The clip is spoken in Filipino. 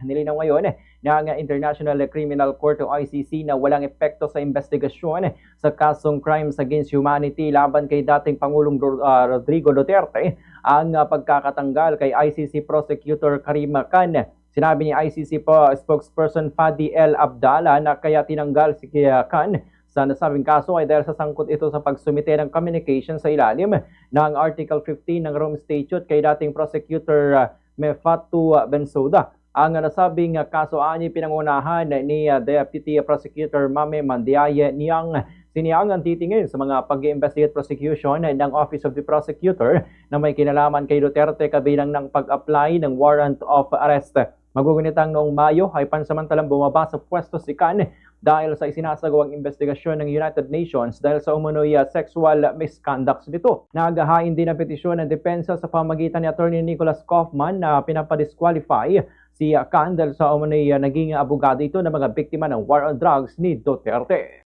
Nilinaw ngayon ng International Criminal Court o ICC na walang epekto sa investigasyon sa kasong crimes against humanity laban kay dating Pangulong Rodrigo Duterte ang pagkakatanggal kay ICC Prosecutor Karim Khan. Sinabi ni ICC spokesperson Fadi El Abdallah na kaya tinanggal si Khan sa nasabing kaso ay dahil sa sangkot ito sa pagsumite ng communication sa ilalim ng Article 15 ng Rome Statute kay dating Prosecutor Mefatu Bensouda. Ang nasabing kaso ani pinangunahan ni Deputy Prosecutor Mame Mandiaye niyang siniangan titingin sa mga pag-investigate prosecution ng Office of the Prosecutor na may kinalaman kay Duterte kabilang ng pag-apply ng warrant of arrest. Magugunitang noong Mayo ay pansamantalang bumaba sa pwesto si Khan dahil sa isinasagawang investigasyon ng United Nations dahil sa umunoy sexual misconducts nito. Nagahain din ang petisyon ng depensa sa pamagitan ni Attorney Nicholas Kaufman na pinapadisqualify si Khan dahil sa umunoy naging abogado ito ng mga biktima ng war on drugs ni Duterte.